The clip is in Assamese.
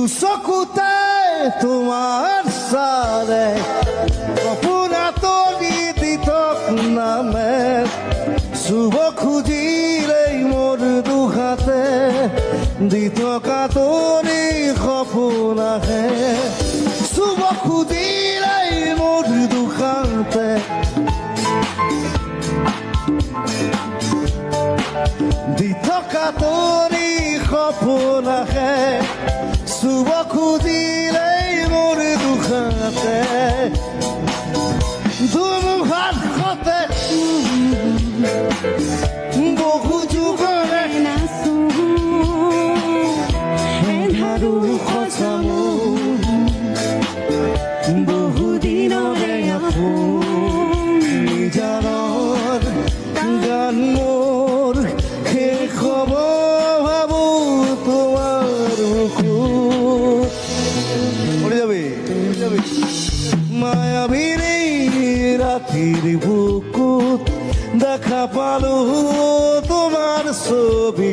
চকুতে তোমাৰ চালে সপোনা তলি দিতক নামে চুব খুজিলেই মোৰ দুখাতে দি থকা তলি সপোন আহে চুব খুজিলেই মোৰ দুখাতে দি থকা তলি সপোন আহে চুব খুজিলেই মোৰ দুখাতে ধুমুহাত খতে বহু যুগৰে আৰু সঁচামো বহুদিনৰে আপোন নিজানৰ গান মোৰ শেষ হ'ব ভাবো তোমাৰ মুখত যাবি মায়াবিনী ৰাতিৰ বুকুত দেখা পালো তোমাৰ ছবি